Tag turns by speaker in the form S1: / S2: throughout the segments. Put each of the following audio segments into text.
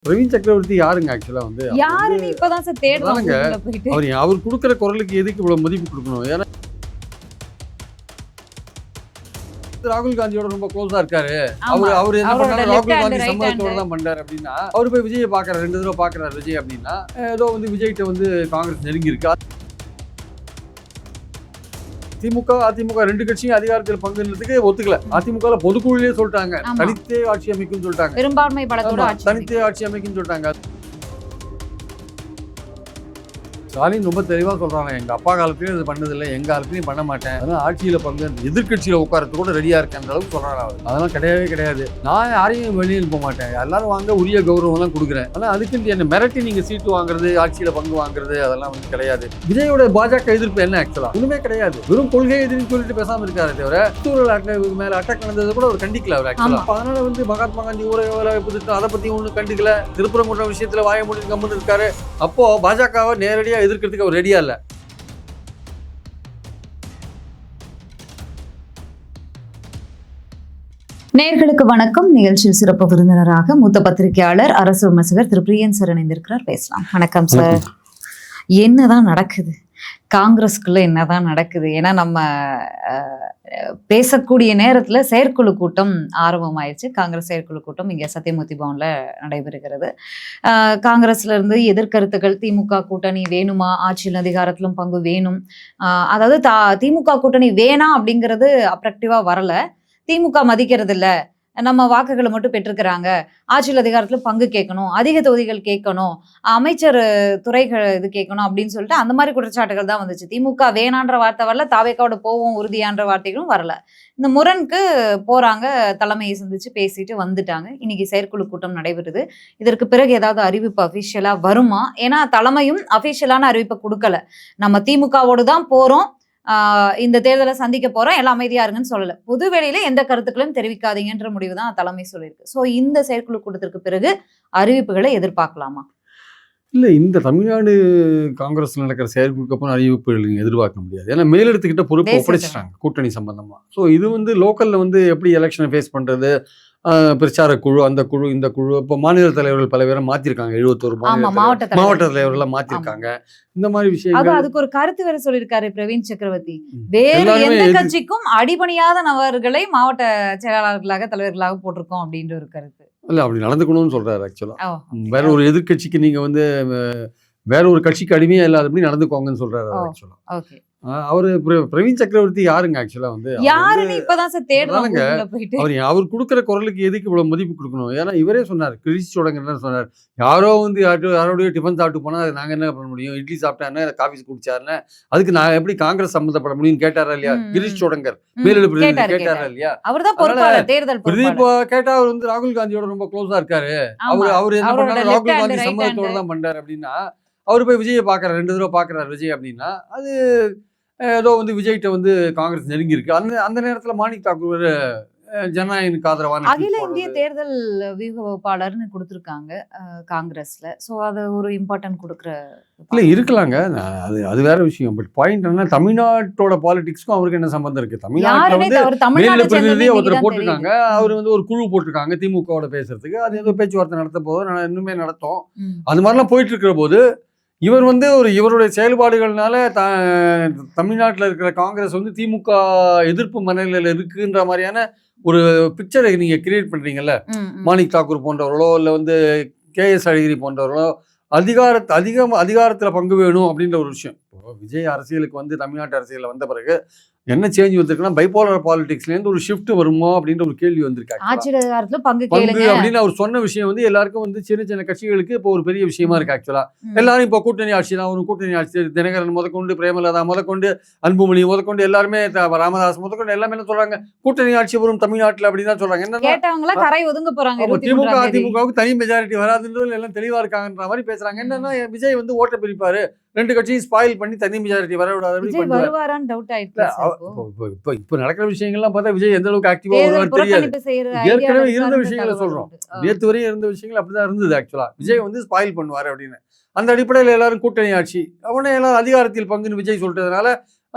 S1: பிரவீன் சக்கரவர்த்தி யாருங்க ஆக்சுவலா வந்து
S2: யாருன்னு இப்பதான் சார் தேடுறாங்க போயிட்டு.
S1: அவர் கொடுக்குற குரலுக்கு எதுக்கு இவ்வளவு மதிப்பு கொடுக்கணும்? ஏன்னா ராகுல் காந்தியோட ரொம்ப க்ளோஸா இருக்காரு. அவர் என்ன பண்ணாரு, ராகுல் காந்தி சம்பந்தத்தோட தான் பண்றாரு அப்படின்னா அவர் போய் விஜயை பாக்குறாரு, 2 தடவை பாக்குறாரு விஜய் அப்படின்னா ஏதோ வந்து விஜய்கிட்ட வந்து காங்கிரஸ் நெருங்கி இருக்கு. திமுக அதிமுக 2 கட்சியும் அதிகாரத்தில் பங்குறதுக்கு ஒத்துக்கல. அதிமுக பொதுக்குழுலயே சொல்லிட்டாங்க தனித்தே ஆட்சி அமைக்கும் சொல்லிட்டாங்க.
S2: பெரும்பான்மை பலத்தோட
S1: தனித்தே ஆட்சி அமைக்கும் சொல்லிட்டாங்க. ஸ்டாலின் ரொம்ப தெளிவா சொல்றாங்க, எங்க அப்பா காலத்திலயும் இது பண்ணதில்லை, எங்க காலத்திலயும் பண்ண மாட்டேன், அதனால ஆட்சியில பங்கு எதிர்கட்சியில உட்காரத்து கூட ரெடியா இருக்கேன் அளவுக்கு சொல்றாங்க. அதெல்லாம் கிடையவே கிடையாது. நான் யாரையும் வெளியில் போக மாட்டேன், எல்லாரும் வாங்க உரிய கௌரவம் தான் கொடுக்குறேன். ஆனா அதுக்கு என்ன மிரட்டி நீங்க சீட்டு வாங்குறது, ஆட்சியில பங்கு வாங்குறது அதெல்லாம் வந்து கிடையாது. விஜயோட பாஜக எதிர்ப்பு என்ன ஆக்சுவலா ஒண்ணுமே கிடையாது. வெறும் கொள்கை எதிர்ப்பு சொல்லிட்டு பேசாம இருக்காரு தவிர சூழல் மேல அட்டாக் நடந்தது கூட அவர் கண்டிக்கல அவர் ஆக்சுவலா. அதனால வந்து மகாத்மா காந்தி ஊரக அதை பத்தி ஒண்ணு கண்டுக்கல. திருப்பரங்குன்ற விஷயத்துல வாய மூடி கம்முன்னு இருக்காரு. அப்போ பாஜகவை நேரடியா எதிர்க்கிறதுக்கு அவர் ரெடியா இல்ல.
S2: நேயர்களுக்கு வணக்கம். நிகழ்ச்சியில் சிறப்பு விருந்தினராக மூத்த பத்திரிகையாளர், அரசு விமர்சகர் திரு பிரியன் சார் இணைந்திருக்கிறார். பேசலாம். வணக்கம் சார். என்னதான் நடக்குது காங்கிரஸ்குள்ள, என்னதான் நடக்குது? ஏன்னா நம்ம பேசக்கூடிய நேரத்துல செயற்குழு கூட்டம் ஆரம்பமாயிடுச்சு. காங்கிரஸ் செயற்குழு கூட்டம் இங்க சத்தியமூர்த்தி பவன்ல நடைபெறுகிறது. காங்கிரஸ்ல இருந்து எதிர்கருத்துக்கள், திமுக கூட்டணி வேணுமா, ஆட்சியில் அதிகாரத்திலும் பங்கு வேணும், அதாவது திமுக கூட்டணி வேணாம் அப்படிங்கிறது அப்ரக்டிவா வரல. திமுக மதிக்கிறது இல்ல, நம்ம வாக்குகளை மட்டும் பெற்றிருக்கிறாங்க, ஆட்சியில் அதிகாரத்துல பங்கு கேட்கணும், அதிக தொகுதிகள் கேட்கணும், அமைச்சர் துறைகள் இது கேட்கணும் அப்படின்னு சொல்லிட்டு அந்த மாதிரி குற்றச்சாட்டுகள் தான் வந்துச்சு. திமுக வேணான்ற வார்த்தை வரல, தாவேக்காவோட போவோம் உறுதியான்ற வார்த்தைகளும் வரல. இந்த முரணுக்கு போறாங்க, தலைமையை சந்திச்சு பேசிட்டு வந்துட்டாங்க. இன்னைக்கு செயற்குழு கூட்டம் நடைபெறுது. இதற்கு பிறகு ஏதாவது அறிவிப்பு அபிஷியலா வருமா? ஏன்னா தலைமையும் அபிஷியலான அறிவிப்பை கொடுக்கல. நம்ம திமுகவோடு தான் போறோம், இந்த தேர்தலை சந்திக்க போறோம், எல்லாம் அமைதியா இருங்கன்னு சொல்லல. பொது வெளியில எந்த கருத்துக்களையும் தெரிவிக்காதீங்கன்ற முடிவு தான் தலைமை சொல்லியிருக்கு. சோ இந்த செயற்குழு கூட்டத்திற்கு பிறகு அறிவிப்புகளை எதிர்பார்க்கலாமா?
S1: இல்ல, இந்த தமிழ்நாடு காங்கிரஸ் நடக்கிற செயற்குழுக்கு அப்புறம் அறிவிப்புகள் எதிர்பார்க்க முடியாது. ஏன்னா மேலிடத்துக்கிட்ட பொறுப்பு ஒப்படைச்சிட்டாங்க கூட்டணி சம்பந்தமா. ஸோ இது வந்து லோக்கல்ல வந்து எப்படி எலெக்ஷனை ஃபேஸ் பண்றது, பிரச்சார குழு, அந்த குழு, இந்த குழு, இப்போ மாநில தலைவர்கள் பல பேரை மாத்திருக்காங்க. 71 மாவட்ட தலைவர்களை மாத்திருக்காங்க. இந்த மாதிரி விஷயம்
S2: அதுக்கு ஒரு கருத்து வேற சொல்லியிருக்காரு பிரவீன் சக்கரவர்த்தி. வேறு எந்த கட்சிக்கும் அடிபணியாத நபர்களை மாவட்ட செயலாளர்களாக தலைவர்களாக போட்டிருக்கோம் அப்படின்ற ஒரு கருத்து.
S1: இல்ல, அப்படி நடந்துக்கணும்னு சொல்றாரு ஆக்சுவலா. வேற ஒரு எதிர்கட்சிக்கு நீங்க வந்து வேற ஒரு கட்சிக்கு அடிமையா இல்லாதபடி நடந்துக்கோங்கன்னு சொல்றாரு ஆக்சுவலா. அவரு பிரவீன் சக்கரவர்த்தி யாருங்க ஆக்சுவலா வந்து
S2: யாருன்னு இப்பதான் சார் தேடுறாங்க.
S1: அவர் கொடுக்குற குரலுக்கு எதுக்கு இவ்வளவு மதிப்பு கொடுக்கணும்? ஏன்னா இவரே சொன்னார், கிரீஷ் சோடங்கர் சொன்னார், யாரோ வந்து யாரோடைய டிஃபன் சாப்பிட்டு போனா அது நாங்க என்ன பண்ண முடியும், இட்லி சாப்பிட்டாருன்னா காஃபி குடிச்சாருன்னா அதுக்கு நான் எப்படி காங்கிரஸ் சம்பந்தப்பட முடியும்னு கேட்டாரா இல்லையா கிரீஷ் சோடங்கர்? மேலிட பிரதிநிதி கேட்டாரா இல்லையா? பிரதீப் கேட்டா அவர் வந்து ராகுல் காந்தியோட ரொம்ப க்ளோஸா இருக்காரு. அவர் என்ன பண்ணாரு, ராகுல் காந்தி சம்பந்தத்தோட தான் பண்றாரு அப்படின்னா அவர் போய் விஜயை பாக்குறாரு, 2 தடவை பாக்குறாரு விஜய் அப்படின்னா அது ஏதோ வந்து விஜய்கிட்ட வந்து காங்கிரஸ் நெருங்கி இருக்கு. அந்த நேரத்துல மாணிக் தாக்கூர் ஜனநாயகனுக்கு ஆதரவான
S2: அகில இந்திய தேர்தல் வியூக வகுப்பாளர்னு கொடுத்துருக்காங்க காங்கிரஸ்ல. சோ அது ஒரு இம்பார்ட்டன்ட் கொடுக்குற
S1: இல்ல இருக்கலாங்க. அது வேற விஷயம். பட் பாயிண்ட் என்ன, தமிழ்நாட்டோட பாலிடிக்ஸ்க்கும் அவருக்கு என்ன சம்பந்தம் இருக்கு? தமிழ்நாட்டுல வந்து மேல பிரதிநிதியா ஒருத்தர் போட்டிருக்காங்க, அவர் வந்து ஒரு குழு போட்டிருக்காங்க திமுகவோட பேசுறதுக்கு. அது ஏதோ பேச்சுவார்த்தை நடத்த போதும், இன்னுமே நடத்தும். அது மாதிரிலாம் போயிட்டு இருக்கிற போது இவர் வந்து இவருடைய செயல்பாடுகள்னால தமிழ்நாட்டில் இருக்கிற காங்கிரஸ் வந்து திமுக எதிர்ப்பு மனநிலையில் இருக்குன்ற மாதிரியான ஒரு பிக்சரை நீங்க கிரியேட் பண்றீங்கல்ல. மாணிக் தாக்கூர் போன்றவர்களோ இல்லை வந்து KS அழகிரி போன்றவர்களோ அதிகாரத்துல பங்கு வேணும் அப்படின்ற ஒரு விஷயம். இப்போ விஜய் அரசியலுக்கு வந்து தமிழ்நாட்டு அரசியலில் வந்த பிறகு என்ன சேஞ்ச் வந்திருக்குன்னா பைபோலர் பாலிடிக்ஸ்ல இருந்து ஒரு ஷிஃப்ட் வருமா அப்படின்ற ஒரு கேள்வி வந்திருக்கு. பங்கு அப்படின்னு அவர் சொன்ன விஷயம் வந்து எல்லாருக்கும் வந்து சின்ன சின்ன கட்சிகளுக்கு இப்போ ஒரு பெரிய விஷயமா இருக்கு ஆக்சுவலா. எல்லாரும் இப்போ கூட்டணி ஆட்சி தான், ஒரு கூட்டணி ஆட்சி, தினகரன் முதற்கொண்டு, பிரேமலதா முதற்கொண்டு, அன்புமணி முதற்கொண்டு, எல்லாருமே ராமதாஸ் முதற்கொண்டு எல்லாமே என்ன சொல்றாங்க, கூட்டணி ஆட்சி வரும் தமிழ்நாட்டில் அப்படின்னு தான் சொல்றாங்க. என்ன திமுக அதிமுகவுக்கு தனி மெஜாரிட்டி வராதுன்றது எல்லாம் தெளிவா இருக்காங்கன்ற மாதிரி பேசுறாங்க. என்னன்னா விஜய் வந்து ஓட்ட பிரிப்பாரு, 2 கட்சியும் ஸ்பாயில் பண்ணி தனி மெஜாரிட்டி வர விடாது. இப்ப நடக்கிற விஷயங்கள்லாம் பார்த்தா விஜய் எந்த அளவுக்கு ஆக்டிவா வருவார் தெரியாது. ஏற்கனவே இருந்த விஷயங்களை சொல்றோம், நேற்று வரையும் இருந்த விஷயங்கள் அப்படிதான் இருந்தது ஆக்சுவலா. விஜய் வந்து ஸ்பாயில் பண்ணுவாரு அப்படின்னு அந்த அடிப்படையில் எல்லாரும் கூட்டணி ஆட்சி, உடனே எல்லாரும் அதிகாரத்தில் பங்குன்னு விஜய் சொல்றதுனால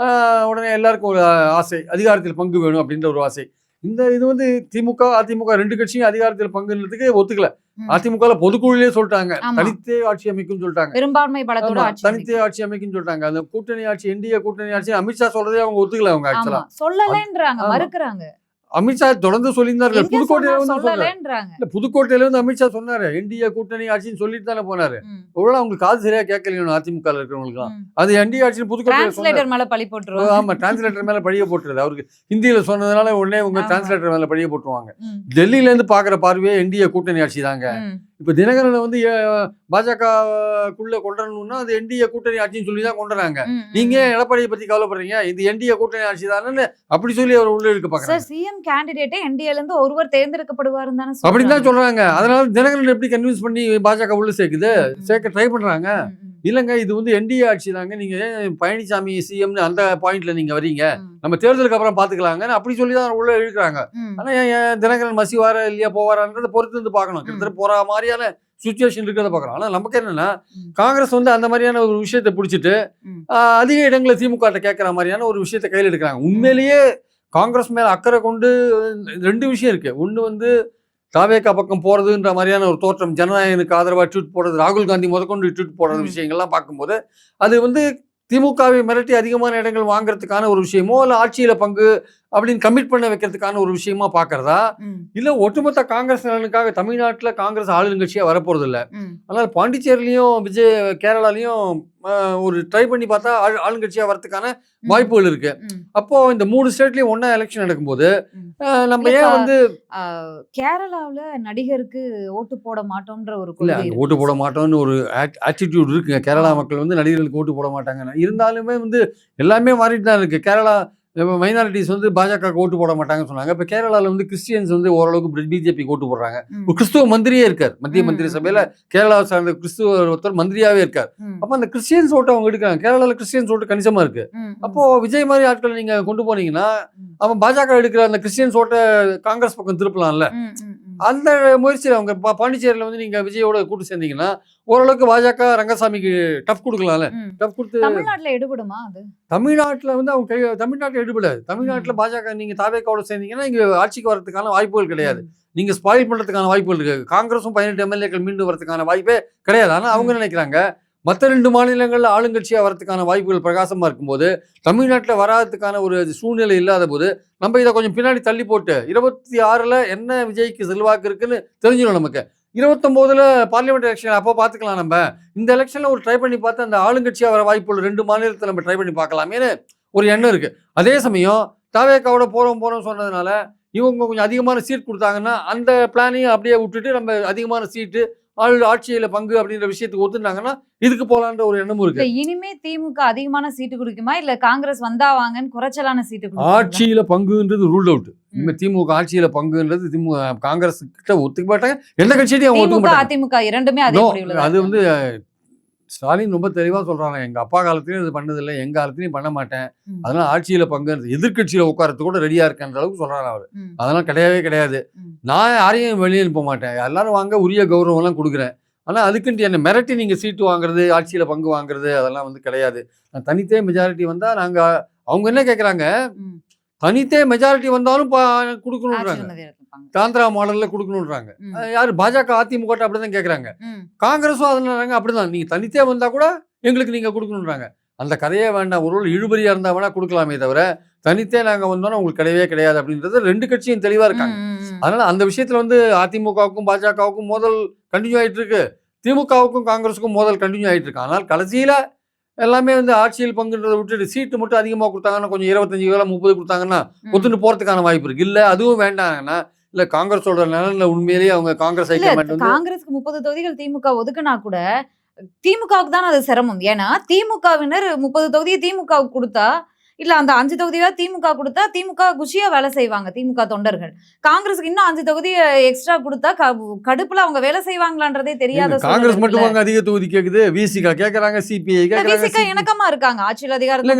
S1: உடனே எல்லாருக்கும் ஒரு ஆசை, அதிகாரத்தில் பங்கு வேணும் அப்படின்ற ஒரு ஆசை. இந்த இது வந்து திமுக அதிமுக 2 கட்சியும் அதிகாரத்தில் பங்குன்றதுக்கு ஒத்துக்கல. அதிமுக பொதுக்குழுலே சொல்லிட்டாங்க, தனித்தே ஆட்சி அமைக்கும் சொல்லிட்டாங்க,
S2: பெரும்பான்மை பலத்தோட
S1: தனித்தே ஆட்சி அமைக்கும் சொல்லிட்டாங்க. அந்த கூட்டணி ஆட்சி, என்டிஏ கூட்டணி ஆட்சி அமித்ஷா சொல்றதே அவங்க ஒத்துக்கல. அவங்க ஆக்சுவலா
S2: சொல்லலன்றாங்க, மறுக்கறாங்க.
S1: அமித்ஷா தொடர்ந்து சொல்லியிருந்தாரு. புதுக்கோட்டையில வந்து அமித்ஷா சொன்னாரு, என்டிஏ கூட்டணி ஆட்சின்னு சொல்லிட்டு தானே போனாரு. ஒருவேளை அவங்களுக்கு காது சரியா கேட்கலையும் அதிமுக இருக்கிறவங்களுக்கு. அது என்டிஏ ஆட்சின்னு புதுக்கோட்டையில
S2: மேல பழி போட்டுருவாங்க.
S1: ஆமா, டிரான்ஸ்லேட்டர் மேல பழிய போட்டுருது. அவருக்கு ஹிந்தியில சொன்னதுனால உடனே உங்க டிரான்ஸ்லேட்டர் மேல பழிய போட்டுருவாங்க. டெல்லியில இருந்து பாக்குற பார்வையே என்டிஏ கூட்டணி ஆட்சி தாங்க. இப்ப தினகரனை வந்து பாஜகக்குள்ள கொண்டுறணும்னா அது என்டிஏ கூட்டணி ஆட்சின்னு சொல்லி தான் கொண்டுறாங்க. நீங்க எடப்பாடியை பத்தி கவலைப்படுறீங்க, இது என்டிஏ கூட்டணி ஆட்சி தானே அப்படி சொல்லி அவர் உள்ள இருக்க பாக்குறாங்க.
S2: சிஎம் கேண்டிடேட்டே என்டிஏல இருந்து ஒருவர் தேர்ந்தெடுக்கப்படுவார் தானே
S1: அப்படின்னு தான் சொல்றாங்க. அதனால தினகரன் எப்படி கன்வின்ஸ் பண்ணி பாஜக உள்ள சேர்க்க ட்ரை பண்றாங்க. இல்லங்க, இது வந்து என்டிஏ ஆட்சி தாங்க, நீங்க பழனிசாமி சிஎம்னு அந்த பாயிண்ட்ல நீங்க வரீங்க, நம்ம தேர்தலுக்கு அப்புறம் பாத்துக்கலாங்க அப்படி சொல்லி தான் உள்ள இழுக்கிறாங்க. ஆனா தினகரன் மசிவாரா இல்லையா போவாரான்றத பொறுத்து வந்து பாக்கணும். கிட்டத்தட்ட போற மாதிரியான சுச்சுவேஷன் இருக்கிறத பாக்குறோம். ஆனா நமக்கு என்னன்னா, காங்கிரஸ் வந்து அந்த மாதிரியான ஒரு விஷயத்தை பிடிச்சிட்டு அதிக இடங்களை திமுக கேட்கற மாதிரியான ஒரு விஷயத்தை கையில் எடுக்கிறாங்க. உண்மையிலேயே காங்கிரஸ் மேல அக்கறை கொண்டு 2 விஷயம் இருக்கு. ஒண்ணு வந்து தாவேகா பக்கம் போறதுன்ற மாதிரியான ஒரு தோற்றம், ஜனநாயகனுக்கு ஆதரவா ட்வீட் போடுறது, ராகுல் காந்தி முதற்கொண்டு ட்வீட் போடுற விஷயங்கள்லாம் பார்க்கும்போது அது வந்து திமுகவை மிரட்டி அதிகமான இடங்கள் வாங்குறதுக்கான ஒரு விஷயமோ, இல்ல ஆட்சியில பங்கு அப்படின்னு கமிட் பண்ண வைக்கிறதுக்கான ஒரு விஷயமா பாக்குறதா, இல்ல ஒட்டுமொத்த காங்கிரஸ் நலனுக்காக தமிழ்நாட்டுல காங்கிரஸ் ஆளுங்கட்சியா வரப்போறது இல்ல. அதனால பாண்டிச்சேரியிலையும் விஜய் கேரளாலையும் ஒரு ட்ரை பண்ணி பார்த்தா ஆளுங்கட்சியா வரதுக்கான வாய்ப்புகள் இருக்கு. அப்போ இந்த 3 ஸ்டேட்லயும் ஒன்னா எலெக்ஷன் நடக்கும்போது நம்ம ஏன் வந்து
S2: கேரளாவுல நடிகருக்கு ஓட்டு போட மாட்டோம்ன்ற ஒரு
S1: ஓட்டு போட மாட்டோம்னு ஒரு ஆட்டிடியூட் இருக்குங்க. கேரளா மக்கள் வந்து நடிகர்களுக்கு ஓட்டு போட மாட்டாங்க. இருந்தாலுமே வந்து எல்லாமே மாறிட்டு தான் இருக்கு. கேரளா மைனாரிட்டிஸ் வந்து பாஜக ஓட்டு போட மாட்டாங்கன்னு சொன்னாங்க. இப்ப கேரளால வந்து கிறிஸ்டியன்ஸ் வந்து ஓரளவுக்கு பிஜேபி ஓட்டு போடுறாங்க. ஒரு கிறிஸ்துவ மந்திரியே இருக்கார், மத்திய மந்திரி சபையில கேரளாவை சார்ந்த கிறிஸ்துவ ஒருத்தர் மந்திரியாவே இருக்கார். அப்ப அந்த கிறிஸ்டியன்ஸ் ஓட்டு அவங்க எடுக்கிறாங்க. கேரளால கிறிஸ்டியன்ஸ் ஓட்டு கணிசமா இருக்கு. அப்போ விஜய் மாதிரி ஆட்களை நீங்க கொண்டு போனீங்கன்னா அவன் பாஜக எடுக்கிற அந்த கிறிஸ்டியன்ஸ் ஓட்டை காங்கிரஸ் பக்கம் திருப்பலாம்ல. அந்த முயற்சியில் அவங்க பாண்டிச்சேரியில வந்து நீங்க விஜயோட கூட்டு சேர்ந்தீங்கன்னா ஓரளவுக்கு பாஜக ரங்கசாமிக்கு டஃப் கொடுக்கலாம்ல. டஃப் கொடுத்து
S2: தமிழ்நாட்டுல எடுபடுமா? அது
S1: தமிழ்நாட்டுல வந்து அவங்க தமிழ்நாட்டுல எடுபடாது. தமிழ்நாட்டுல பாஜக நீங்க தாவேக்காவோட சேர்ந்தீங்கன்னா இங்க ஆட்சிக்கு வரதுக்கான வாய்ப்புகள் கிடையாது. நீங்க ஸ்பாயில் பண்றதுக்கான வாய்ப்புகள் இருக்கு. காங்கிரஸும் 18 எம்எல்ஏக்கள் மீண்டும் வரதுக்கான வாய்ப்பே கிடையாது. ஆனா அவங்க நினைக்கிறாங்க மற்ற 2 மாநிலங்கள்ல ஆளுங்கட்சியா வரதுக்கான வாய்ப்புகள் பிரகாசமா இருக்கும்போது தமிழ்நாட்டில் வராதுக்கான ஒரு சூழ்நிலை இல்லாத போது நம்ம இதை கொஞ்சம் பின்னாடி தள்ளி போட்டு 26ல என்ன விஜய்க்கு செல்வாக்கு இருக்குன்னு தெரிஞ்சிடும் நமக்கு. 29ல பார்லிமெண்ட் எலெக்ஷன் அப்போ பார்த்துக்கலாம். நம்ம இந்த எலெக்ஷன்ல ஒரு ட்ரை பண்ணி பார்த்து அந்த ஆளுங்கட்சியா வர வாய்ப்புள்ள 2 மாநிலத்தில் நம்ம ட்ரை பண்ணி பார்க்கலாமேன்னு ஒரு எண்ணம் இருக்கு. அதே சமயம் தாவேக்காவோட போறோம் சொன்னதுனால இவங்க கொஞ்சம் அதிகமான சீட் கொடுத்தாங்கன்னா அந்த பிளானையும் அப்படியே விட்டுட்டு நம்ம அதிகமான சீட்டு ஆட்சியில பங்கு அப்படின்ற விஷயத்துக்கு ஒத்துனாங்கன்னா இதுக்கு போலான்ற ஒரு எண்ணமும் இருக்கு.
S2: இனிமே திமுக அதிகமான சீட்டு குடிக்குமா இல்ல காங்கிரஸ் வந்தா வாங்கன்னு குறைச்சலான சீட்டு?
S1: ஆட்சியில பங்குன்றது ரூல் அவுட். இனிமே திமுக ஆட்சியில பங்குன்றது காங்கிரஸ் கிட்ட ஒத்துக்க மாட்டாங்க. எந்த கட்சியும் ஒத்துக்க மாட்டாங்க.
S2: அதிமுக இரண்டுமே
S1: அது வந்து ஸ்டாலின் ரொம்ப தெளிவா சொல்றாங்க, எங்க அப்பா காலத்திலயும் இது பண்ணதில்லை, எங்க காலத்திலயும் பண்ண மாட்டேன், அதனால ஆட்சியில பங்கு எதிர்கட்சியில உட்காரத்து கூட ரெடியா இருக்கன்ற அளவுக்கு சொல்றாரு அவரு. அதெல்லாம் கிடையவே கிடையாது. நான் யாரையும் வெளியே அனுப்ப மாட்டேன், எல்லாரும் வாங்க உரிய கௌரவம் எல்லாம் கொடுக்குறேன். ஆனா அதுக்குன்ட்டு என்ன மிரட்டி நீங்க சீட்டு வாங்குறது, ஆட்சியில பங்கு வாங்குறது அதெல்லாம் வந்து கிடையாது. நான் தனித்தே மெஜாரிட்டி வந்தா நாங்க அவங்க என்ன கேட்கறாங்க, தனித்தே மெஜாரிட்டி வந்தாலும் கொடுக்கணும்ன்றாங்க. ஆந்திரா மாடல்ல கொடுக்கணும்ன்றாங்க. யாரு பாஜக அதிமுக அப்படிதான் கேட்கறாங்க. காங்கிரஸும் அதனால அப்படிதான், நீங்க தனித்தே வந்தா கூட எங்களுக்கு நீங்க கொடுக்கணும்ன்றாங்க. அந்த கதையே வேண்டாம். ஒரு இழுபறியா இருந்தா வேணா கொடுக்கலாமே தவிர தனித்தே நாங்க வந்தோம்னா உங்களுக்கு கிடையவே கிடையாது அப்படின்றது 2 கட்சியும் தெளிவா இருக்காங்க. அதனால அந்த விஷயத்துல வந்து அதிமுகவுக்கும் பாஜகவுக்கும் மோதல் கண்டினியூ ஆயிட்டு இருக்கு, திமுகவுக்கும் காங்கிரஸுக்கும் மோதல் கண்டினியூ ஆயிட்டு இருக்கு. ஆனால் கடைசியில எல்லாமே வந்து ஆட்சியில் பங்குன்றதை விட்டுட்டு சீட்டு மட்டும் அதிகமாக கொடுத்தாங்கன்னா, கொஞ்சம் 25 30 கொடுத்தாங்கன்னா ஒத்துட்டு போறதுக்கான வாய்ப்பு இருக்கு. இல்ல அதுவும் வேண்டாங்கன்னா, இல்ல காங்கிரஸோட நலன்ல உண்மையிலேயே அவங்க காங்கிரஸ்
S2: காங்கிரஸ்க்கு 30 தொகுதிகள் திமுக ஒதுக்குனா கூட திமுகவுக்கு தான் அது சிரமம். ஏன்னா திமுகவினர் 30 தொகுதியை திமுகவுக்கு கொடுத்தா இல்ல அந்த 5 தொகுதியா திமுக கொடுத்தா திமுக குஷியா வேலை செய்வாங்க திமுக தொண்டர்கள். காங்கிரஸுக்கு இன்னும் 5 தொகுதியை எக்ஸ்ட்ரா கொடுத்தா கடுப்புல அவங்க வேலை செய்வாங்களான்றதே தெரியாத.
S1: காங்கிரஸ் மட்டும் அதிக தொகுதி கேக்குது, விசிக கேக்குறாங்க, சிபிஐ கேக்குறாங்க.
S2: இணக்கமா இருக்காங்க ஆட்சியில் அதிகாரத்துல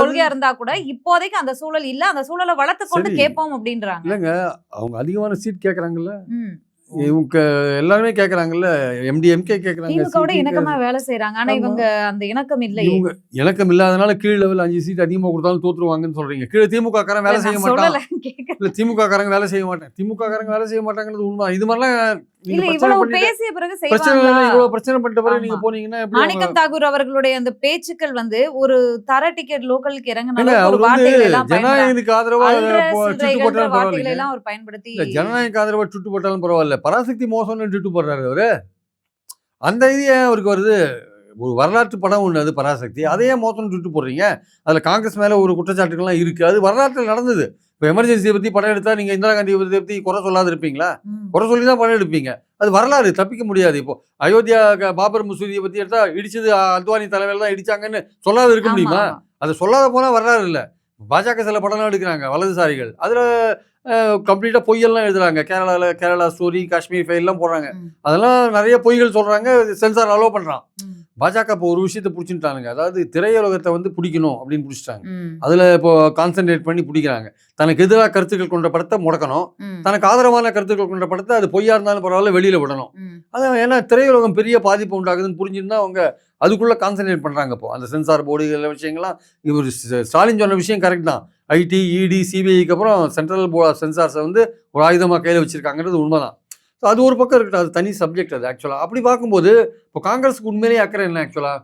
S2: கொள்கையா இருந்தா கூட இப்போதைக்கு அந்த சூழல் இல்ல, அந்த சூழலை வளர்த்து கொண்டு கேட்போம் அப்படின்றாங்க.
S1: இல்லங்க அவங்க அதிகமான சீட் கேக்குறாங்கல்ல, இவங்க எல்லாருமே கேட்கறாங்கல்ல, எம்டிஎம்கே கேட்கறாங்க,
S2: திமுகவோட
S1: சிபிஐ
S2: இணக்கமா வேலை செய்யறாங்க. ஆனா
S1: ஆமா.
S2: இவங்க அந்த இணக்கம் இல்லையே.
S1: இவங்க இணக்கம் இல்லாதனால கீழ் லெவல் 5 சீட் அதிகமா கொடுத்தாலும் தோத்துருவாங்கன்னு சொல்றீங்க. கீழே திமுக காரன் வேலை செய்ய
S2: நான்
S1: மாட்டான்.
S2: சொல்லல, கேக்குறேன்.
S1: இல்ல திமுக காரங்க வேலை செய்ய மாட்டாங்க. திமுக காரங்க வேலை செய்ய மாட்டாங்கிறது உண்மை. இது மாதிரிலாம் நீங்க
S2: இல்ல,
S1: பிரச்சனை
S2: இவ்வளவு
S1: பண்ணிட்டு
S2: பேசிய பிறகு
S1: பிரச்சனை
S2: செய்வாங்களா?
S1: இவ்வளவு பிரச்சனை பண்ணிட்ட பிறகு நீங்க
S2: ஆமா.
S1: போனீங்கன்னா எப்படி அவங்க
S2: மாணிக்கம் தாகூர் அவர்களுடைய அந்த பேச்சுக்கள் வந்து ஒரு தர டிக்கெட் லோக்கலுக்கு இறங்கின
S1: இல்ல
S2: அளவுக்கு
S1: அவர்
S2: ஒரு
S1: வந்து
S2: வார்த்தைகளை எல்லாம் பயன்படுத்தி
S1: ஜனநாயகத்துக்கு ஆதரவா
S2: அல்ற
S1: சுட்டு
S2: சில்றைகள்ன்ற
S1: போட்டாலும்
S2: வார்த்தைகளை
S1: பரவாயில்லைங்க.
S2: எல்லாம் அவர் பயன்படுத்தி
S1: இல்ல ஜனநாயக ஆதரவா சுட்டு போட்டாலும் பரவாயில்ல, பராசக்தி மோசம்னு சுட்டு போடுறாரு அவரு. அந்த இது ஏன் அவருக்கு வருது? ஒரு வரலாற்று படம் ஒண்ணு அது பராசக்தி, அதையே மோசம்னு சுட்டு போடுறீங்க. அதுல காங்கிரஸ் மேல ஒரு குற்றச்சாட்டுகள்லாம் இருக்கு, அது வரலாற்றில் நடந்தது. இப்போ எமர்ஜென்சியை பத்தி படம் எடுத்தா நீங்க இந்திரா காந்தியை பத்தி குறை சொல்லாத இருப்பீங்களா? குறை சொல்லி தான் படம் எடுப்பீங்க. அது வரலாறு, தப்பிக்க முடியாது. இப்போ அயோத்தியா பாபர் மசூதியை பத்தி எடுத்தா இடிச்சது அத்வானி தலைமையில தான் இடிச்சாங்கன்னு சொல்லாத இருக்க
S2: ஆமா,
S1: முடியுமா?
S2: ஆமா.
S1: அதை சொல்லாத போனா வரலாறு இல்ல. பாஜக சில படம்லாம் எடுக்கிறாங்க வலதுசாரிகள், அதுல கம்ப்ளீட்டா பொய்யெல்லாம் எழுதுறாங்க. கேரளா ஸ்டோரி, காஷ்மீர் ஃபைல்லாம் போடுறாங்க. அதெல்லாம் நிறைய பொய்கள் சொல்றாங்க, சென்சார் அலோவ் பண்றான். பாஜக இப்போ ஒரு விஷயத்தை பிடிச்சிட்டானுங்க, அதாவது திரையுலகத்தை வந்து பிடிக்கணும் அப்படின்னு பிடிச்சிட்டாங்க. அதுல இப்போ கான்சென்ட்ரேட் பண்ணி பிடிக்கிறாங்க. தனக்கு எதிராக கருத்துக்கள் கொண்ட படத்தை முடக்கணும், தனக்கு ஆதரவான கருத்துக்கள் கொண்ட படத்தை அது பொய்யா இருந்தாலும் பரவாயில்ல வெளியில விடணும். அதான் ஏன்னா திரையுலகம் பெரிய பாதிப்பு உண்டாகுதுன்னு புரிஞ்சுருந்தா அவங்க அதுக்குள்ள கான்சென்ட்ரேட் பண்றாங்க. இப்போ அந்த சென்சார் போர்டு எல்லா விஷயங்கள்லாம் இவர் ஸ்டாலின் சொன்ன விஷயம் கரெக்ட் தான். ஐடி, இடி, சிபிஐக்கு அப்புறம் சென்ட்ரல் சென்சார்ஸை வந்து ஒரு ஆயுதமாக கையில் வச்சிருக்காங்கிறது உண்மைதான். ஸோ அது ஒரு பக்கம் இருக்கட்டும், அது தனி சப்ஜெக்ட். அது ஆக்சுவலாக அப்படி பார்க்கும்போது இப்போ காங்கிரஸுக்கு உண்மையிலேயே அக்கறை என்ன ஆக்சுவலாக?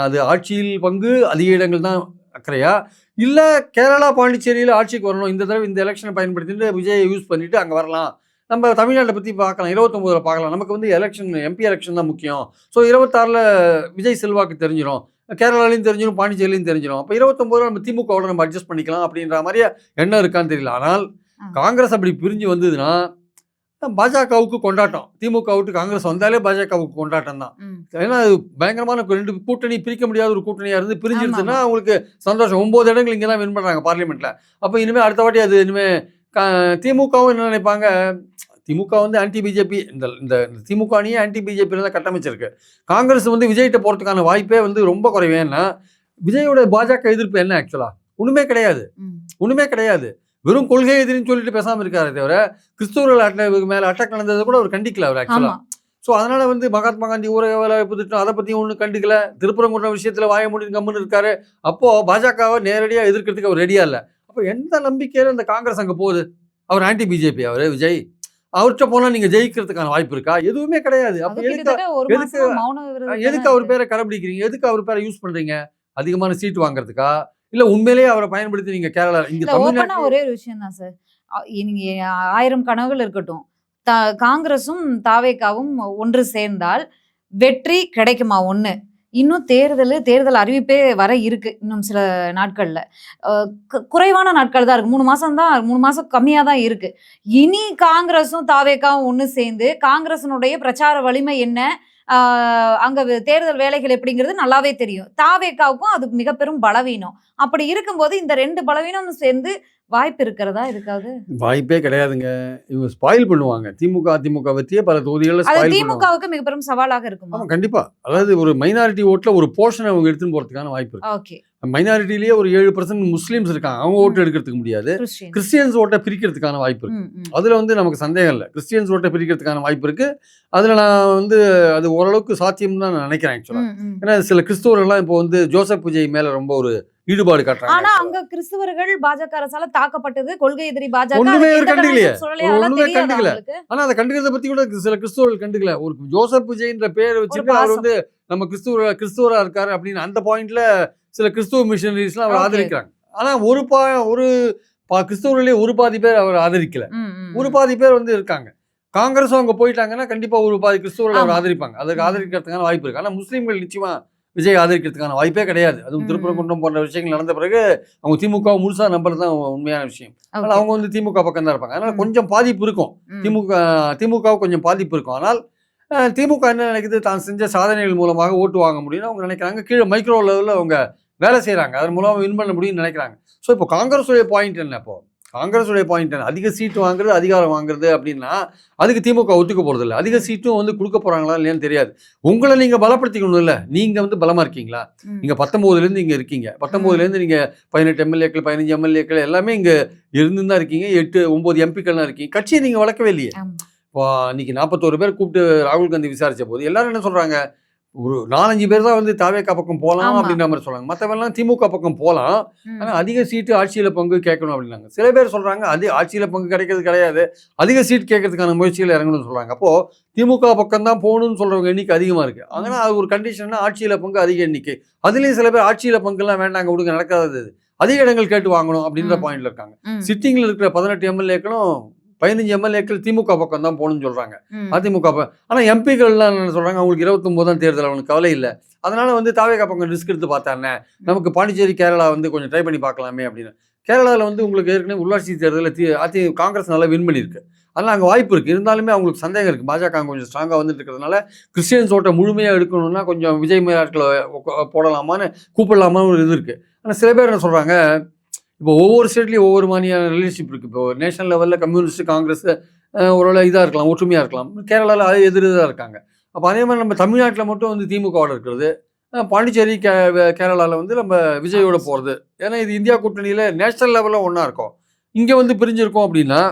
S1: அது ஆட்சியில் பங்கு அதிக இடங்கள் தான் அக்கறையா, இல்லை கேரளா பாண்டிச்சேரியில் ஆட்சிக்கு வரணும், இந்த தடவை இந்த எலெக்ஷனை பயன்படுத்திட்டு விஜயை யூஸ் பண்ணிட்டு அங்கே வரலாம், நம்ம தமிழ்நாட்டை பற்றி பார்க்கலாம், 29 பார்க்கலாம், நமக்கு வந்து எலெக்ஷன் எம்பி எலெக்ஷன் தான் முக்கியம், ஸோ 26 விஜய் செல்வாக்கு தெரிஞ்சிடும், கேரளாலையும் தெரிஞ்சிடும், பாண்டிச்சேரியிலையும் தெரிஞ்சிடும், அப்போ 29 நம்ம திமுகவோட நம்ம அட்ஜஸ்ட் பண்ணிக்கலாம் அப்படின்ற மாதிரியே எண்ணம் இருக்கான்னு தெரியல. ஆனால் காங்கிரஸ் அப்படி பிரிஞ்சு வந்ததுன்னா பாஜகவுக்கு கொண்டாட்டம், திமுகவுக்கு காங்கிரஸ் வந்தாலே பாஜகவுக்கு கொண்டாட்டம் தான். ஏன்னா அது பயங்கரமான ரெண்டு கூட்டணி, பிரிக்க முடியாத ஒரு கூட்டணியா இருந்து பிரிஞ்சிருச்சுன்னா அவங்களுக்கு சந்தோஷம். 9 இடங்கள் இங்கே தான் வின் பண்ணுறாங்க பார்லிமெண்ட்ல. அப்போ இனிமேல் அடுத்த வாட்டி அது இனிமேல் திமுகவும் என்ன நினைப்பாங்க, திமுக வந்து ஆன்டி பிஜேபி, இந்த திமுக அணியே ஆன்டி பிஜேபியில் தான் கட்டமைச்சிருக்கு. காங்கிரஸ் வந்து விஜய்கிட்ட போகிறதுக்கான வாய்ப்பே வந்து ரொம்ப குறைவேன்னா விஜயோட பாஜக எதிர்ப்பு என்ன ஆக்சுவலா? ஒன்றுமே கிடையாது, ஒன்றுமே கிடையாது. வெறும் கொள்கை எதிரின்னு சொல்லிட்டு பேசாமல் இருக்காரு தவிர கிறிஸ்துவர்கள் மேலே அட்டாக் நடந்ததை கூட அவர் கண்டிக்கல அவர் ஆக்சுவலா. ஸோ அதனால வந்து மகாத்மா காந்தி ஊரக வேலைவாய்ப்பு திட்டம் அதை பற்றியும் ஒன்றும் கண்டுக்கல, திருப்பரங்குன்ற விஷயத்தில் வாய மூடி கம்முன்னு இருக்காரு. அப்போது பாஜகவை நேரடியாக எதிர்க்கிறதுக்கு அவர் ரெடியாக இல்லை. அப்போ எந்த நம்பிக்கையில் இந்த காங்கிரஸ் அங்கே போகுது? அவர் ஆன்டி பிஜேபி, அவர் விஜய், அவர்கிட்ட போனால் நீங்கள் ஜெயிக்கிறதுக்கான வாய்ப்பு இருக்கா? எதுவுமே கிடையாது. அப்போ எதுக்கு அவர் பேரை கடைபிடிக்கிறீங்க? எதுக்கு அவர் பேரை யூஸ் பண்ணுறீங்க? அதிகமான சீட் வாங்குறதுக்கா, இல்ல உண்மையிலேயே அவரை பயன்படுத்தி நீங்க கேரளா இங்க தமிழ்நாட்டுல
S2: ஒரே ஒரு விஷயம் தான் சார். நீங்க 1000 கனவுகள் இருக்கட்டும், காங்கிரஸும் தாவேகாவும் ஒன்று சேர்ந்தால் வெற்றி கிடைக்குமா? ஒண்ணு. இன்னும் தேர்தல் அறிவிப்பே வர இருக்கு இன்னும் சில நாட்கள்ல. குறைவான நாட்கள் தான் இருக்கு, 3 மாசம் தான், 3 மாசம் கம்மியா தான் இருக்கு. இனி காங்கிரஸும் தாவேகாவும் ஒண்ணு சேர்ந்து காங்கிரஸினுடைய பிரச்சார வலிமை என்ன, அங்க தேர்தல் வேலைகள் எப்படிங்கிறது நல்லாவே தெரியும். தாவேகாவுக்கும் அது மிக பெரும் பலவீனம். அப்படி இருக்கும்போது இந்த 2 பலவீனமும் சேர்ந்து வாய்ப்பு இருக்கிறதா? இருக்காது,
S1: வாய்ப்பே கிடையாதுங்க. இவங்க ஸ்பாயில் பண்ணுவாங்க. திமுக வெற்றியே பல தொகுதிகளில்
S2: அது திமுகவுக்கு மிக பெரும் சவாலாக இருக்கும்.
S1: ஆமா கண்டிப்பா. அதாவது ஒரு மைனாரிட்டி ஓட்ல ஒரு போர்ஷனை அவங்க எடுத்துன்னு போறதுக்கான வாய்ப்பு இருக்கு.
S2: ஓகே,
S1: மைனாரிட்டிலேயே ஒரு 7% முஸ்லீம்ஸ் இருக்காங்க, அவங்க ஓட்டு எடுக்கிறதுக்கு முடியாது. கிறிஸ்டியன்ஸ் ஓட்டை பிரிக்கிறதுக்கான வாய்ப்பு இருக்கு. அதுல வந்து நமக்கு சந்தேகம் இல்லை, கிறிஸ்டியன்ஸ் ஓட்டை பிரிக்கிறதுக்கான வாய்ப்பு இருக்கு. அதுல நான் வந்து அது ஓரளவுக்கு சாத்தியம் தான் நான் நினைக்கிறேன் ஆக்சுவலா. ஏன்னா சில கிறிஸ்தவர்கள்லாம் இப்போ வந்து ஜோசப் விஜய் மேல ரொம்ப ஒரு ஈடுபாடு காட்டுறாங்க.
S2: ஆனா அங்க கிறிஸ்தவர்கள் பாஜக அரசால தாக்கப்பட்டது, கொள்கை எதிரி பாஜக
S1: ஒண்ணுமே கண்டுக்கலையே, ஒண்ணுமே கண்டுக்கல. ஆனா அதை கண்டுக்கிறத பத்தி கூட சில கிறிஸ்தவர்கள் கண்டுக்கல. ஒரு ஜோசப் விஜய்ன்ற பேரை வச்சுட்டு அவர் வந்து நம்ம கிறிஸ்துவரா இருக்காரு அப்படின்னு அந்த பாயிண்ட்ல சில கிறிஸ்துவ மிஷனரிஸ்லாம் அவர் ஆதரிக்கிறாங்க. ஆனா ஒரு கிறிஸ்தவர்களே ஒரு பாதி பேர் அவர் ஆதரிக்கல, ஒரு பாதி பேர் வந்து இருக்காங்க. காங்கிரஸும் அவங்க போயிட்டாங்கன்னா கண்டிப்பா ஒரு பாதி கிறிஸ்தவர்கள் அவர் ஆதரிப்பாங்க, அதுக்கு ஆதரிக்கிறதுக்கான வாய்ப்பு இருக்கு. ஆனா முஸ்லீம்கள் நிச்சயமா விஜய் ஆதரிக்கிறதுக்கான வாய்ப்பே கிடையாது. அதுவும் திருப்பரங்குன்றம் போன்ற விஷயங்கள் நடந்த பிறகு அவங்க திமுக முழுசா நம்புறது தான் உண்மையான விஷயம். ஆனால் அவங்க வந்து திமுக பக்கம் தான் இருப்பாங்க. அதனால கொஞ்சம் பாதிப்பு இருக்கும், திமுகவுக்கு கொஞ்சம் பாதிப்பு இருக்கும். ஆனால் திமுக என்ன நினைக்குது, தான் செஞ்ச சாதனைகள் மூலமாக ஓட்டு வாங்க முடியும்னு அவங்க நினைக்கிறாங்க. கீழே மைக்ரோ லெவலில் அவங்க வேலை செய்கிறாங்க, அதன் மூலமாக வின் பண்ண முடியும்னு நினைக்கிறாங்க. ஸோ இப்போ காங்கிரஸுடைய பாயிண்ட் என்ன? இப்போ காங்கிரஸுடைய பாயிண்ட் என்ன? அதிக சீட்டு வாங்குறது, அதிகாரம் வாங்குறது அப்படின்னா அதுக்கு திமுக ஒத்துக்க போகிறது இல்லை. அதிக சீட்டும் வந்து கொடுக்க போகிறாங்களா இல்லையான்னு தெரியாது. உங்களை நீங்கள் பலப்படுத்திக்கணும் இல்லை, நீங்கள் வந்து பலமாக இருக்கீங்களா? நீங்கள் 19லேருந்து இங்கே இருக்கீங்க, 19லேருந்து நீங்கள் 18 எம்எல்ஏக்கள் 15 எம்எல்ஏக்கள் எல்லாமே இங்கே இருந்து தான் இருக்கீங்க, 8-9 எம்பிக்கள்லாம் இருக்கீங்க. கட்சியை நீங்கள் வளர்க்கவே இல்லையே. இப்போ இன்னைக்கு 41 பேர் கூப்பிட்டு ராகுல் காந்தி விசாரிச்ச போது எல்லாரும் என்ன சொல்றாங்க, ஒரு 4-5 பேர் தான் வந்து தாவேகா பக்கம் போகலாம்
S2: ஆமா.
S1: அப்படின்ற மாதிரி சொல்றாங்க. மற்றவெல்லாம் திமுக பக்கம் போகலாம், ஆனால் அதிக சீட்டு ஆட்சியில் பங்கு கேட்கணும் அப்படின்னாங்க. சில பேர் சொல்றாங்க அது ஆட்சியில் பங்கு கிடைக்கிறது கிடையாது, அதிக சீட் கேட்கறதுக்கான முயற்சியில் இறங்கணும்னு சொல்றாங்க. அப்போ திமுக பக்கம் தான் போகணும்னு சொல்றவங்க எண்ணிக்கை அதிகமா இருக்கு. அதனால அது ஒரு கண்டிஷன்னா ஆட்சியில் பங்கு அதிக எண்ணிக்கை. அதுலேயும் சில பேர் ஆட்சியில் பங்குலாம் வேண்டாங்க விடுங்க நடக்காதது, அதிக இடங்கள் கேட்டு வாங்கணும் அப்படின்ற பாயிண்ட்ல இருக்காங்க. சிட்டிங்ல இருக்கிற 18 எம்எல்ஏக்களும் 15 எம்எல்ஏக்கள் திமுக பக்கம் தான் போகணும்னு சொல்றாங்க. அதிமுக ஆனால் எம்பிக்கள்லாம் என்ன சொல்றாங்க, அவங்களுக்கு 29 தான் தேர்தல், அவங்களுக்கு கவலை இல்லை, அதனால வந்து தாவேகா பக்கம் ரிஸ்க் எடுத்து பார்த்தானே, நமக்கு பாண்டிச்சேரி கேரளா வந்து கொஞ்சம் ட்ரை பண்ணி பார்க்கலாமே அப்படின்னு. கேரளாவில் வந்து உங்களுக்கு ஏற்கனவே உள்ளாட்சி தேர்தலில் காங்கிரஸ் நல்லா வின் பண்ணியிருக்கு, அதனால் அங்கே வாய்ப்பு இருக்குது. இருந்தாலுமே அவங்களுக்கு சந்தேகம் இருக்குது, பாஜக கொஞ்சம் ஸ்ட்ராங்காக வந்துட்டு இருக்கிறதுனால கிறிஸ்டியன்ஸ் ஓட்டை முழுமையாக எடுக்கணும்னா கொஞ்சம் விஜய் மேலாட்களை போடலாமான்னு கூப்பிடலாமான்னு ஒரு இது இருக்குது. ஆனால் சில பேர் என்ன சொல்கிறாங்க, இப்போ ஒவ்வொரு ஸ்டேட்லேயும் ஒவ்வொரு மாதிரியான ரிலேஷன்ஷிப் இருக்குது. இப்போ நேஷனல் லெவலில் கம்யூனிஸ்ட் காங்கிரஸ் ஓரளவு இதாக இருக்கலாம், ஒற்றுமையாக இருக்கலாம், கேரளாவில் அது எதிராக இருக்காங்க. அப்போ அதே மாதிரி நம்ம தமிழ்நாட்டில் மட்டும் வந்து திமுகவோட இருக்கிறது, பாண்டிச்சேரி கேரளாவில் வந்து நம்ம விஜயோட போகிறது. ஏன்னா இது இந்தியா கூட்டணியில் நேஷனல் லெவலில் ஒன்றா இருக்கும். இங்கே வந்து பிரிஞ்சிருக்கோம் அப்படின்னா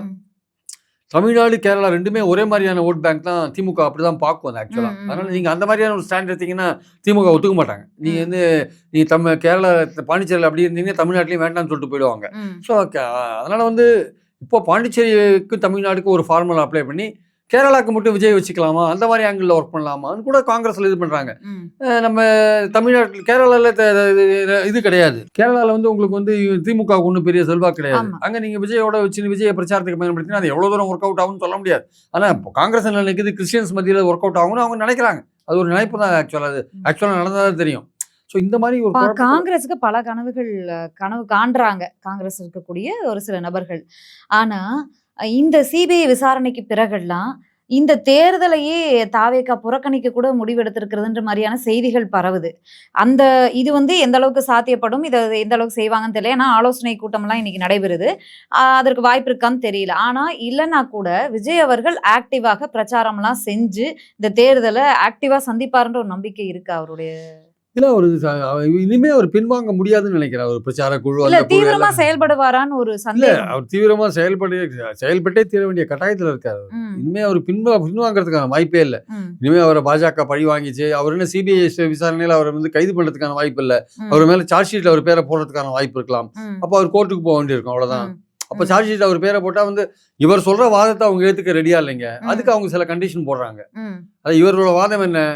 S1: தமிழ்நாடு கேரளா ரெண்டுமே ஒரே மாதிரியான ஓட் பேங்க் தான் திமுக அப்படி தான் பார்க்கும் அது ஆக்சுவலாக. அதனால் நீங்கள் அந்த மாதிரியான ஒரு ஸ்டாண்ட் எடுத்தீங்கன்னா திமுக ஒத்துக்க மாட்டாங்க. நீங்கள் வந்து கேரளா பாண்டிச்சேரியில் அப்படி இருந்தீங்கன்னா தமிழ்நாட்டிலையும் வேண்டாம்னு சொல்லிட்டு போயிடுவாங்க. ஸோ அதனால் வந்து இப்போ பாண்டிச்சேரிக்கு தமிழ்நாடுக்கு ஒரு ஃபார்முலா அப்ளை பண்ணி கேரளாவுக்கு மட்டும் விஜய் வச்சுக்கலாமா, அந்த மாதிரி ஆங்கிளில் ஒர்க் பண்ணலாமான்னு கூட காங்கிரஸில் இது பண்ணுறாங்க. நம்ம தமிழ்நாட்டில் கேரளாவில் இது கிடையாது. கேரளாவில் வந்து உங்களுக்கு வந்து திமுக ஒன்றும் பெரிய செல்வாக்கு கிடையாது. அங்கே நீங்கள் விஜயோட வச்சு விஜய பிரச்சாரத்துக்கு பயன்படுத்தினா அது எவ்வளோ தூரம் ஒர்க் அவுட் ஆகும்னு சொல்ல முடியாது. ஆனால் இப்போ காங்கிரஸ் நினைக்கிறது கிறிஸ்டியன்ஸ் மத்தியில் ஒர்க் அவுட் ஆகும்னு அவங்க நினைக்கிறாங்க. அது ஒரு நினைப்பு தான் ஆக்சுவலாக, அது ஆக்சுவலாக நடந்ததாக தெரியும். ஸோ இந்த மாதிரி ஒரு
S2: காங்கிரஸுக்கு பல கனவு காண்றாங்க காங்கிரஸ் இருக்கக்கூடிய ஒரு சில நபர்கள். ஆனா இந்த சிபிஐ விசாரணைக்கு பிறகுலாம் இந்த தேர்தலையே தாவேகா புறக்கணிக்க கூட முடிவெடுத்திருக்கிறதுன்ற மாதிரியான செய்திகள் பரவுது. இது வந்து எந்த அளவுக்கு சாத்தியப்படும், இதை எந்த அளவுக்கு செய்வாங்கன்னு தெரியல. ஏன்னா ஆலோசனை கூட்டம்லாம் இன்னைக்கு நடைபெறுது, அதற்கு வாய்ப்பு இருக்கான்னு தெரியல. ஆனா இல்லைன்னா கூட விஜய் அவர்கள் ஆக்டிவாக பிரச்சாரம்லாம் செஞ்சு இந்த தேர்தலை ஆக்டிவா சந்திப்பாருன்ற ஒரு நம்பிக்கை இருக்கு அவருடைய.
S1: இல்ல ஒரு இனிமே அவர் பின்வாங்க முடியாதுன்னு நினைக்கிறார். ஒரு பிரச்சார குழு
S2: தீவிரமா செயல்படுவாரான்னு ஒரு சந்தேகம்.
S1: அவர் தீவிரமா செயல்பட்டே தீர வேண்டிய கட்டாயத்துல இருக்காரு. இனிமே அவர் பின்வாங்கிறதுக்கான வாய்ப்பே இல்லை. இனிமே அவரை பாஜக பழி வாங்கிச்சு, அவர் என்ன சிபிஐ விசாரணையில அவரை வந்து கைது பண்றதுக்கான வாய்ப்பு இல்லை. அவர் மேல சார்ஜ் ஷீட்ல அவர் பேரை போடுறதுக்கான வாய்ப்பு இருக்கலாம். அப்ப அவர் கோர்ட்டுக்கு போக வேண்டியிருக்கும், அவ்வளவுதான். அப்ப சார்ஜ் ஷீட் அவர் பேரை போட்டா வந்து இவர் சொல்ற வாதத்தை அவங்க ஏத்துக்க ரெடியா இல்லைங்க. அதுக்கு அவங்க சில கண்டிஷன் போடுறாங்க. அது இவரோட வாதம் என்ன,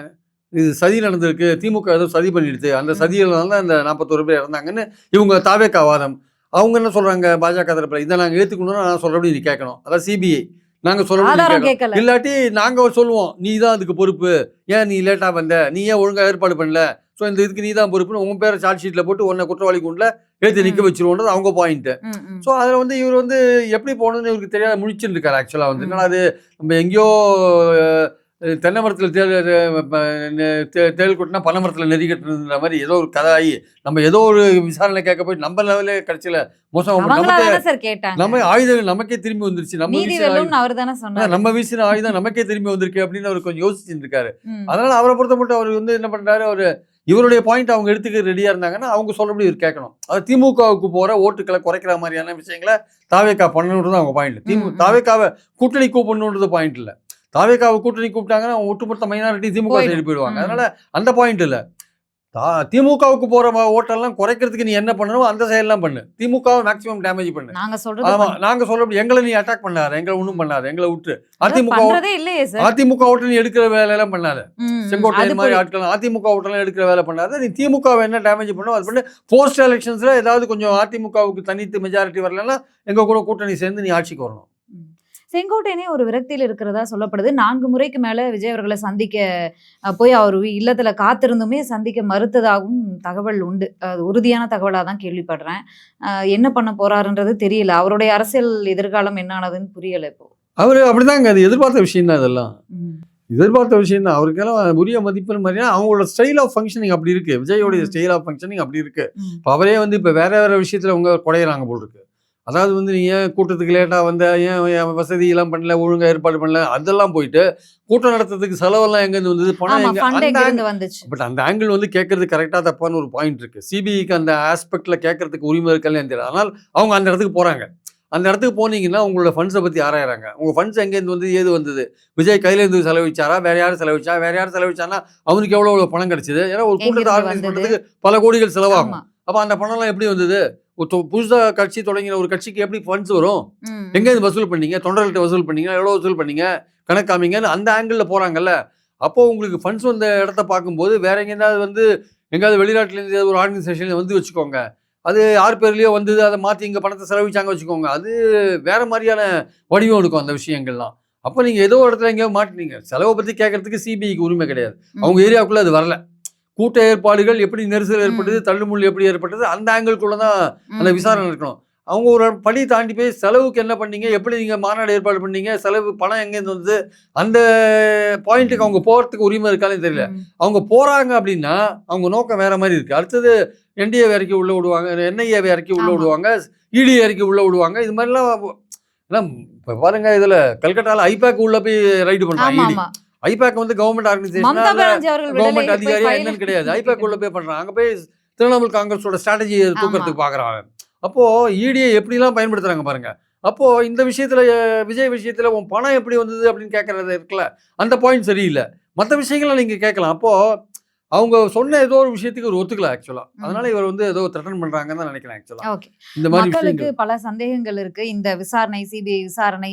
S1: இது சதி நடந்திருக்கு, திமுக ஏதோ சதி பண்ணிடுது, அந்த சதியினால அந்த 41 பேர் இறந்தாங்கன்னு இவங்க தாவேகா வாதம். அவங்க என்ன சொல்றாங்க, பாஜக தரப்புல இதை நாங்கள் ஏற்றுக்கணும்னா நான் சொல்றபடி நீ கேட்கணும், அதான் சிபிஐ நாங்கள் சொல்றோம், இல்லாட்டி நாங்கள் சொல்லுவோம் நீ தான் அதுக்கு பொறுப்பு, ஏன் நீ லேட்டாக வந்த, நீ ஏன் ஒழுங்காக ஏற்பாடு பண்ணல, ஸோ இந்த இதுக்கு நீ தான் பொறுப்புன்னு உங்க பேரை சார்ஜ் ஷீட்டில் போட்டு உன்னை குற்றவாளி குண்டில் ஏற்றி நிற்க வச்சிருவோன்றது அவங்க பாயிண்ட்டு. ஸோ அதில் வந்து இவர் வந்து எப்படி போகணுன்னு இவருக்கு தெரியாத முழிச்சுட்டு இருக்காரு ஆக்சுவலாக. வந்து என்னன்னா அது நம்ம எங்கேயோ தென்னை மரத்தில் தேள் கொட்டினா பனை மரத்தில் நெறி கட்டுற மாதிரி ஏதோ ஒரு கதாயி நம்ம ஏதோ ஒரு விசாரணை கேட்க போய் நம்ம லெவலே கடைசியில் மோசம் நம்ம ஆயுதங்கள் நமக்கே திரும்பி வந்துருச்சு, நம்ம வீசின ஆயுதம் நமக்கே திரும்பி வந்திருக்கு அப்படின்னு அவர் கொஞ்சம் யோசிச்சுட்டு இருக்காரு. அதனால அவரை பொறுத்த மட்டும் அவர் வந்து என்ன பண்றாரு, அவர் இவருடைய பாயிண்ட் அவங்க எடுத்துக்க ரெடியா இருந்தாங்கன்னா அவங்க சொல்றபடி இவர் கேட்கணும். அது திமுகவுக்கு போற ஓட்டுக்களை குறைக்கிற மாதிரியான விஷயங்களை தாவேகா பண்ணணுன்றது அவங்க பாயிண்ட். தாவேகாவை கூட்டணி கூப்பிடணுன்றது பாயிண்ட் இல்லை. தாவேகாவை கூட்டணி கூப்பிட்டாங்கன்னா ஒட்டுமொத்த மைனாரிட்டி திமுக சைடு போயிடுவாங்க. அதனால அந்த பாயிண்ட் இல்லை. திமுகவுக்கு போற ஓட்டெல்லாம் குறைக்கிறதுக்கு நீ என்ன பண்ணணும் அந்த செயலெல்லாம் பண்ணு, திமுகவை மேக்சிமம் டேமேஜ் பண்ணு. ஆமா நாங்க சொல்றோம், எங்களை நீ அட்டாக் பண்ணாத, எங்களை ஒன்றும் பண்ணாத, எங்களை விட்டு அதிமுக ஓட்டை நீ எடுக்கிற வேலையெல்லாம் பண்ணாத, செங்கோட்டை மாதிரி ஆட்கள் அதிமுக ஓட்டெல்லாம் எடுக்கிற வேலை பண்ணாத, நீ திமுகவை என்ன டேமேஜ் பண்ணும் அது பண்ணு. போஸ்ட் எலெக்ஷன்ஸ்ல ஏதாவது கொஞ்சம் அதிமுகவுக்கு தனித்து மெஜாரிட்டி வரலன்னா எங்க கூட கூட்டணி சேர்ந்து நீ ஆட்சிக்கு வரணும்.
S2: செங்கோட்டையனே ஒரு விரக்தியில் இருக்கிறதா சொல்லப்படுது. 4 முறைக்கு மேல விஜய் அவர்களை சந்திக்க போய் அவர் இல்லத்துல காத்திருந்துமே சந்திக்க மறுத்ததாகவும் தகவல் உண்டு. அது உறுதியான தகவலாக தான் கேள்விப்படுறேன். என்ன பண்ண போறாருன்றது தெரியல. அவருடைய அரசியல் எதிர்காலம் என்ன ஆனதுன்னு புரியல. இப்போ
S1: அவரு அப்படிதாங்க, அது எதிர்பார்த்த விஷயம் தான், இதெல்லாம் எதிர்பார்த்த விஷயம் தான். அவருக்கெல்லாம் உரிய மதிப்புன்னு மாதிரினா அவங்களோட ஸ்டைல் ஆஃப் ஃபங்க்ஷனிங் அப்படி இருக்கு, விஜயோடைய ஸ்டைல் ஆஃப் ஃபங்க்ஷனிங் அப்படி இருக்கு. இப்போ அவரே வந்து இப்போ வேற விஷயத்துல அவங்க குறையிறாங்க போல் இருக்கு. அதாவது வந்து நீ ஏன் கூட்டத்துக்கு லேட்டாக வந்த, ஏன் வசதியெல்லாம் பண்ணல, ஒழுங்காக ஏற்பாடு பண்ணல, அதெல்லாம் போயிட்டு கூட்டம் நடத்துறதுக்கு செலவெல்லாம் எங்கேருந்து வந்தது, பணம் எங்கே வந்துச்சு. பட் அந்த ஆங்கிள் வந்து கேட்கறது கரெக்டாக தப்பான ஒரு பாயிண்ட் இருக்கு. சிபிஐக்கு அந்த ஆஸ்பெக்ட்ல கேட்கறதுக்கு உரிமை இருக்கலன்னு தெரியல. ஆனால் அவங்க அந்த இடத்துக்கு போறாங்க. அந்த இடத்துக்கு போனீங்கன்னா உங்களோட ஃபண்ட்ஸை பற்றி ஆராயிறாங்க. உங்கள் ஃபண்ட்ஸ் எங்கேருந்து வந்து ஏது வந்தது, விஜய் கையிலேருந்து செலவிச்சாரா, வேற யாரும் செலவிச்சா, வேற யாரும் செலவிச்சானா அவனுக்கு எவ்வளோ பணம் கிடைச்சது? ஏன்னா ஒரு கூட்டத்தை ஆர்கனைஸ் பண்ணுறதுக்கு பல கோடிகள் செலவாகும். அப்போ அந்த பணம்லாம் எப்படி வந்தது? புதுசாக கட்சி தொடங்கின ஒரு கட்சிக்கு எப்படி ஃபண்ட்ஸ் வரும்? எங்கேருந்து வசூல் பண்ணீங்க? தொண்டர்கள்ட்ட வசூல் பண்ணீங்க? எவ்வளோ வசூல் பண்ணீங்க? கணக்காமிங்கன்னு அந்த ஆங்கிளில் போகிறாங்கல்ல. அப்போ உங்களுக்கு ஃபண்ட்ஸ் வந்த இடத்த பார்க்கும்போது வேற எங்கேயாவது வந்து எங்கேயாவது வெளிநாட்டிலேருந்து ஒரு ஆர்கனைசேஷன் வந்து வச்சுக்கோங்க, அது யார் பேர்லையோ வந்தது, அதை மாற்றி இங்கே பணத்தை செலவிச்சாங்க வச்சுக்கோங்க, அது வேற மாதிரியான வடிவம் எடுக்கும் அந்த விஷயங்கள்லாம். அப்போ நீங்கள் ஏதோ இடத்துல எங்கேயோ மாட்டினீங்க. செலவை பற்றி கேட்கறதுக்கு சிபிஐக்கு உரிமை கிடையாது. அவங்க ஏரியாவுக்குள்ளே அது வரல. கூட்ட ஏற்பாடுகள் எப்படி நெரிசல் ஏற்பட்டது, தள்ளுமுள் எப்படி ஏற்பட்டது, அந்த ஆங்கிள்குள்ளே தான் அந்த விசாரணை இருக்கணும். அவங்க ஒரு படி தாண்டி போய் செலவுக்கு என்ன பண்ணீங்க, எப்படி நீங்கள் மாநாடு ஏற்பாடு பண்ணீங்க, செலவு பணம் எங்கேருந்து வந்தது, அந்த பாயிண்ட்டுக்கு அவங்க போகிறதுக்கு உரிமை இருக்கான்னு தெரியல. அவங்க போகிறாங்க அப்படின்னா அவங்க நோக்கம் வேற மாதிரி இருக்குது. அடுத்தது என்டிஏ இறக்கி உள்ளே விடுவாங்க, என்ஐஏவை இறக்கி உள்ளே விடுவாங்க, இடி இறக்கி உள்ளே விடுவாங்க. இது மாதிரிலாம் இப்போ பாருங்க, இதில் கல்கட்டாவில் ஐபேக் உள்ளே போய் ரைடு பண்ணுறாங்க. இடி ஐபேக் வந்து கவர்மெண்ட் ஆர்கனைசேஷன், கவர்மெண்ட் அதிகாரியா என்னன்னு கிடையாது. ஐபேக் உள்ள போய் பண்ணுறாங்க. அங்கே போய் திரிணாமுல் காங்கிரஸோட ஸ்ட்ராட்டஜியை தூக்கிறதுக்கு பார்க்குறாங்க. அப்போ இடியை எப்படிலாம் பயன்படுத்துறாங்க பாருங்க. அப்போ இந்த விஷயத்துல, விஜய் விஷயத்துல உன் பணம் எப்படி வந்தது அப்படின்னு கேட்கறது இருக்குல்ல, அந்த பாயிண்ட் சரியில்லை. மற்ற விஷயங்களை நீங்க கேட்கலாம். அப்போ அவங்க சொன்ன ஏதோ ஒரு விஷயத்துக்கு ஒரு ஒத்துக்கல ஆக்சுவலா. அதனால இவர் வந்து ஏதோ த்ரெட்டன் பண்றாங்கன்னு தான் நினைக்கிறேன் ஆக்சுவலா.
S2: ஓகே.
S1: இந்த மாதிரி
S2: மக்களுக்கு பல சந்தேகங்கள் இருக்கு. இந்த விசாரணை, சிபிஐ விசாரணை,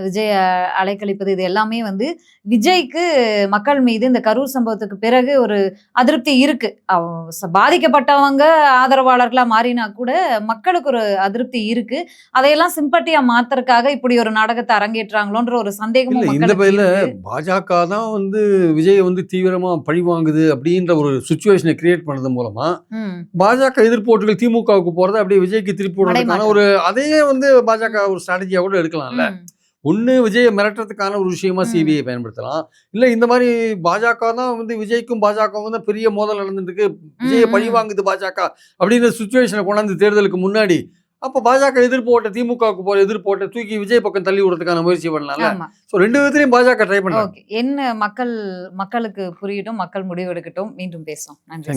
S2: விஜய் அலைக்கழிப்பது, இது எல்லாமே வந்து விஜய்க்கு மக்கள் மீது இந்த கரூர் சம்பவத்துக்கு பிறகு ஒரு அதிருப்தி இருக்கு. பாதிக்கப்பட்டவங்க ஆதரவாளர்களா மாறினா கூட மக்களுக்கு ஒரு அதிருப்தி இருக்கு. அதையெல்லாம் சிம்பட்டியா மாத்துறதுக்காக இப்படி ஒரு நாடகத்தை அரங்கேற்றாங்களோன்ற ஒரு சந்தேகமும்
S1: இந்த பயில பாஜக தான் வந்து விஜய் வந்து தீவிரமா பழி வாங்குது அப்படின்னு ஒரு சுச்சுவேஷனை கிரியேட் பண்ணது மூலமா பாஜக எதிர்ப்போட்டுகள் திமுகவுக்கு போறதை அப்படியே விஜய்க்கு திருப்பி விடுறதுக்கான ஒரு அதையே வந்து பாஜக ஒரு ஸ்ட்ராட்டஜியா கூட எடுக்கலாம்ல. ஒண்ணு விஜயை மிரட்டுறதுக்கான ஒரு விஷயமா சிபிஐ பயன்படுத்தலாம். இல்ல இந்த மாதிரி பாஜக தான் வந்து விஜய்க்கும் பாஜகவும் தான் பெரிய மோதல் நடந்துருக்கு, விஜயை பழி வாங்குது பாஜக அப்படின்ற சுச்சுவேஷனை கொண்டாந்து தேர்தலுக்கு முன்னாடி, அப்போ பாஜக எதிர்ப்போட்ட திமுகவுக்கு போற எதிர்ப்போட்ட தூக்கி விஜய் பக்கம் தள்ளி விடுறதுக்கான முயற்சி பண்ணலாம்ல. சோ ரெண்டு விதத்திலையும் பாஜக ட்ரை பண்ணலாம்.
S2: என்ன மக்களுக்கு புரியட்டும், மக்கள் முடிவு எடுக்கட்டும். மீண்டும் பேசலாம். நன்றி.